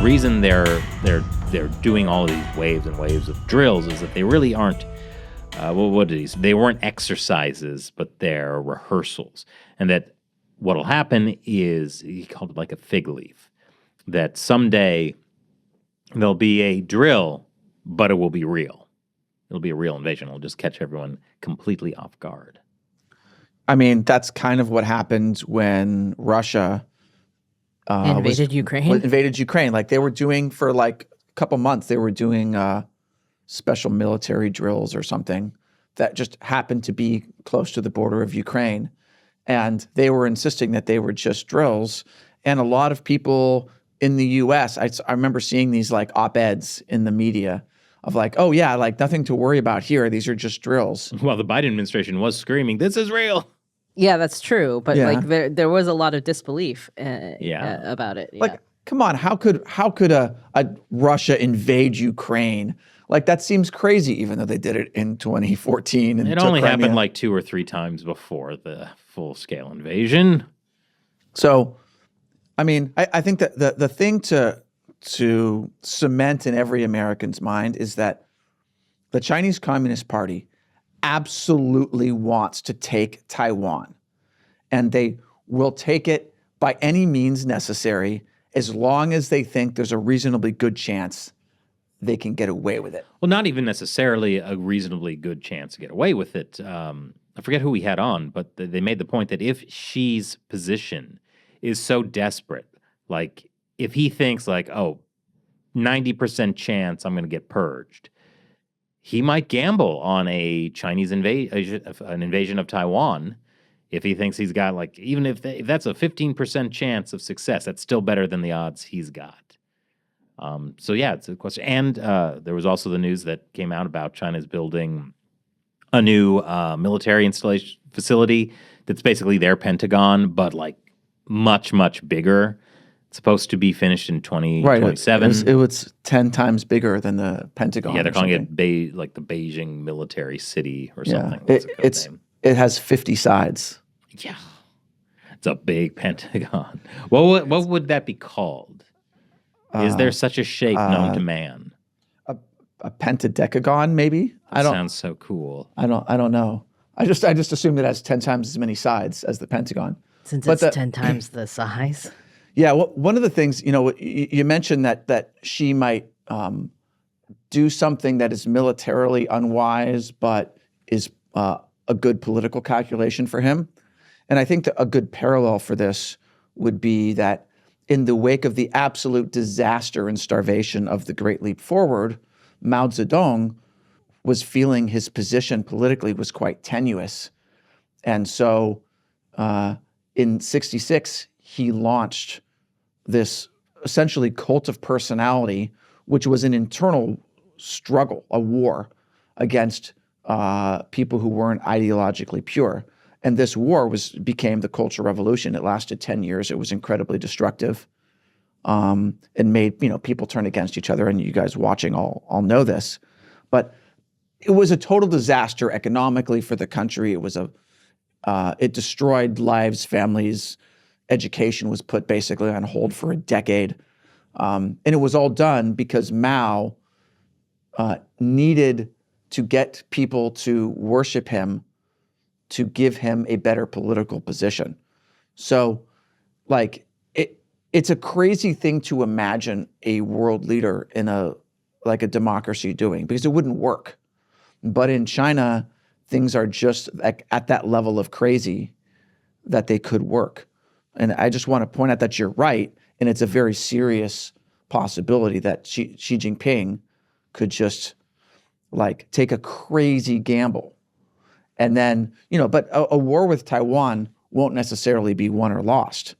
reason they're doing all of these waves and waves of drills is that they really aren't. What are these? They weren't exercises, but they're rehearsals, and that what'll happen is he called it like a fig leaf. That someday there'll be a drill, but it will be real. It'll be a real invasion. It'll just catch everyone completely off guard. I mean, that's kind of what happened when Russia invaded Ukraine. Like they were doing for like a couple months, they were doing special military drills or something that just happened to be close to the border of Ukraine. And they were insisting that they were just drills. And a lot of people in the US, I remember seeing these like op-eds in the media of like, oh yeah, like nothing to worry about here. These are just drills. Well, the Biden administration was screaming, "This is real." Yeah, that's true. But like there was a lot of disbelief about it. Yeah. Like, come on, how could a Russia invade Ukraine? Like that seems crazy, even though they did it in 2014. And it only happened like 2 or 3 times before the full-scale invasion. So, I mean, I think that the thing to cement in every American's mind is that the Chinese Communist Party absolutely wants to take Taiwan, and they will take it by any means necessary as long as they think there's a reasonably good chance they can get away with it. Well, not even necessarily a reasonably good chance to get away with it. I forget who we had on, but they made the point that if Xi's position is so desperate, like if he thinks like, oh, 90% chance I'm going to get purged, he might gamble on a Chinese invasion of Taiwan. If he thinks he's got like, even if that's a 15% chance of success, that's still better than the odds he's got. So yeah, it's a question. And there was also the news that came out about China's building a new military installation facility that's basically their Pentagon, but like much, much bigger. It's supposed to be finished in 2027. Right. It was 10 times bigger than the Pentagon. Yeah, they're calling it like the Beijing Military City or something. It has 50 sides. Yeah. It's a big Pentagon. What would that be called? Is there such a shape known to man? A pentadecagon, maybe? Sounds so cool. I don't know. I just assumed it has 10 times as many sides as the Pentagon. Since it's 10 times the size. Yeah, well, one of the things, you mentioned that she might do something that is militarily unwise, but is a good political calculation for him. And I think that a good parallel for this would be that in the wake of the absolute disaster and starvation of the Great Leap Forward, Mao Zedong was feeling his position politically was quite tenuous. And so in 1966, he launched this essentially cult of personality, which was an internal struggle, a war against people who weren't ideologically pure. And this war became the Cultural Revolution. It lasted 10 years. It was incredibly destructive and made people turn against each other. And you guys watching all know this. But it was a total disaster economically for the country. It destroyed lives, families. Education was put basically on hold for a decade. And it was all done because Mao needed to get people to worship him to give him a better political position. So it's a crazy thing to imagine a world leader in a democracy doing, because it wouldn't work. But in China, things are just at that level of crazy that they could work. And I just want to point out that you're right, and it's a very serious possibility that Xi Jinping could just take a crazy gamble. And then, but a war with Taiwan won't necessarily be won or lost.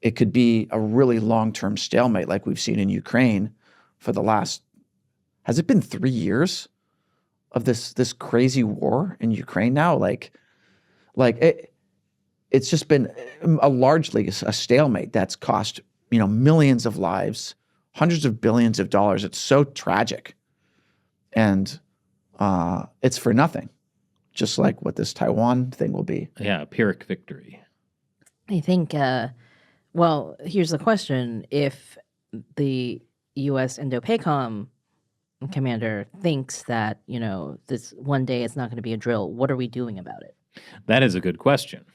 It could be a really long-term stalemate like we've seen in Ukraine for the last, has it been 3 years of this crazy war in Ukraine now? It's just been largely a stalemate that's cost, millions of lives, hundreds of billions of dollars. It's so tragic. And it's for nothing, just like what this Taiwan thing will be. Yeah, a Pyrrhic victory. I think, well, here's the question. If the U.S. Indo-PACOM commander thinks that, this one day it's not going to be a drill, what are we doing about it? That is a good question.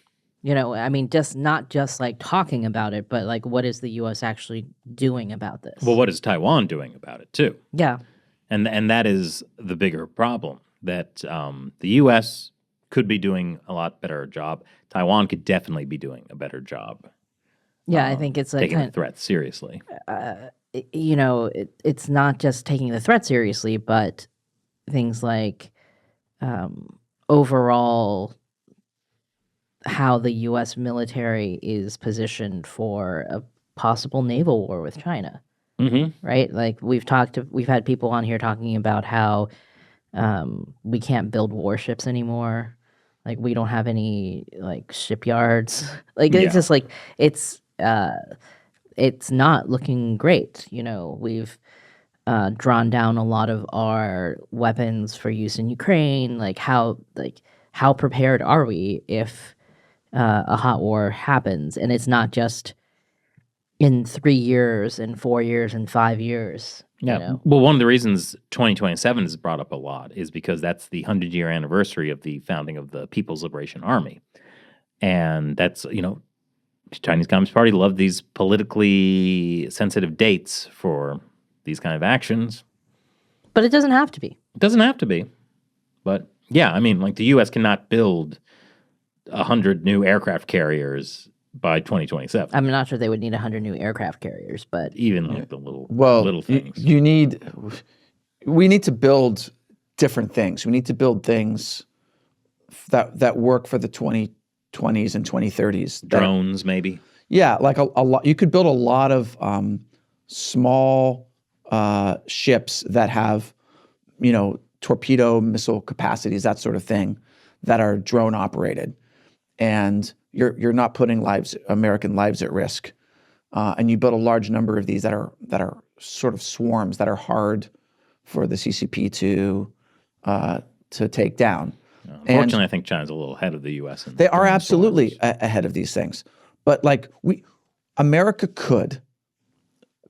I mean, not just like talking about it, but like what is the U.S. actually doing about this? Well, what is Taiwan doing about it too? Yeah. And that is the bigger problem, that the U.S. could be doing a lot better job. Taiwan could definitely be doing a better job. Yeah, I think it's like taking the threat seriously. It's not just taking the threat seriously, but things like overall how the U.S. military is positioned for a possible naval war with China. Mm-hmm. Right? Like we've had people on here talking about how we can't build warships anymore. Like we don't have any like shipyards. Like it's just like it's not looking great. We've drawn down a lot of our weapons for use in Ukraine. Like how prepared are we if a hot war happens? And it's not just in 3 years and 4 years and 5 years. Yeah. Well, one of the reasons 2027 is brought up a lot is because that's the 100-year anniversary of the founding of the People's Liberation Army. And that's, the Chinese Communist Party loved these politically sensitive dates for these kind of actions. But it doesn't have to be. It doesn't have to be. But yeah, I mean, like the U.S. cannot build 100 new aircraft carriers by 2027. I'm not sure they would need 100 new aircraft carriers, but even like the little things. We need to build different things. We need to build things that work for the 2020s and 2030s. Drones, maybe. Yeah, like a lot. You could build a lot of small ships that have, torpedo missile capacities, that sort of thing, that are drone operated, and you're not putting American lives at risk, and you build a large number of these that are sort of swarms that are hard for the CCP to take down. Unfortunately, I think China's a little ahead of the U.S. They are absolutely ahead of these things, but like America could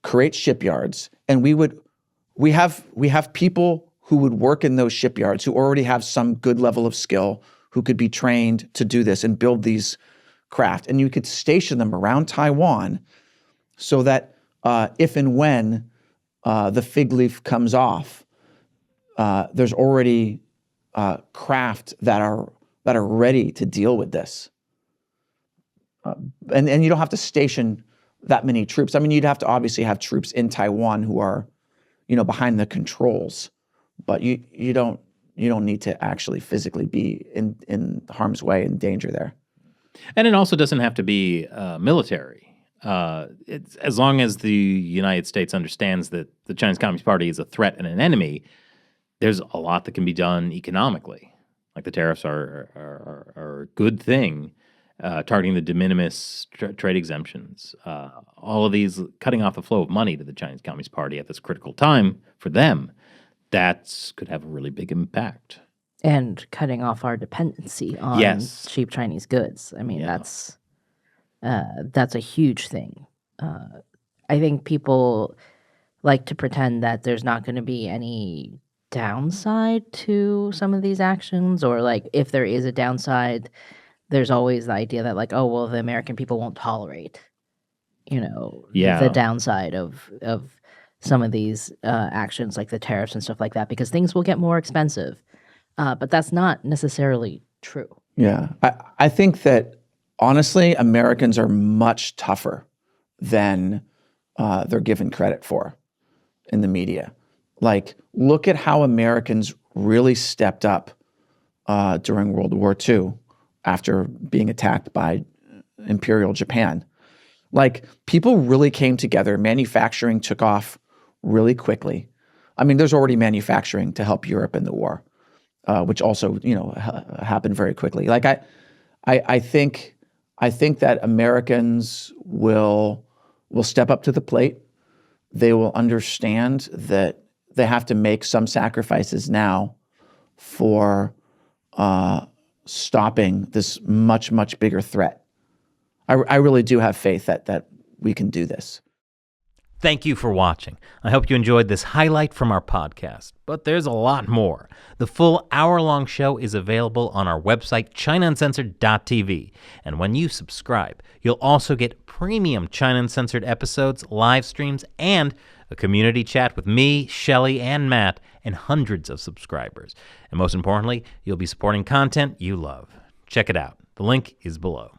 create shipyards, and we have people who would work in those shipyards who already have some good level of skill, who could be trained to do this and build these craft, and you could station them around Taiwan so that if and when the fig leaf comes off, there's already craft that are ready to deal with this, and you don't have to station that many troops. I mean, you'd have to obviously have troops in Taiwan who are, behind the controls, but you don't need to actually physically be in harm's way and danger there. And it also doesn't have to be military. It's, as long as the United States understands that the Chinese Communist Party is a threat and an enemy, there's a lot that can be done economically. Like the tariffs are a good thing, targeting the de minimis trade exemptions. All of these, cutting off the flow of money to the Chinese Communist Party at this critical time for them, that could have a really big impact. And cutting off our dependency on cheap Chinese goods. I mean, that's a huge thing. I think people like to pretend that there's not going to be any downside to some of these actions, or like if there is a downside, there's always the idea that like, oh, well, the American people won't tolerate, the downside of some of these actions, like the tariffs and stuff like that, because things will get more expensive. But that's not necessarily true. Yeah. I think that, honestly, Americans are much tougher than they're given credit for in the media. Like, look at how Americans really stepped up during World War II after being attacked by Imperial Japan. Like, people really came together. Manufacturing took off really quickly. I mean, there's already manufacturing to help Europe in the war. Which also, happened very quickly. Like I think that Americans will step up to the plate. They will understand that they have to make some sacrifices now for stopping this much, much bigger threat. I really do have faith that we can do this. Thank you for watching. I hope you enjoyed this highlight from our podcast, but there's a lot more. The full hour-long show is available on our website, ChinaUncensored.tv, and when you subscribe, you'll also get premium China Uncensored episodes, live streams, and a community chat with me, Shelley, and Matt, and hundreds of subscribers. And most importantly, you'll be supporting content you love. Check it out. The link is below.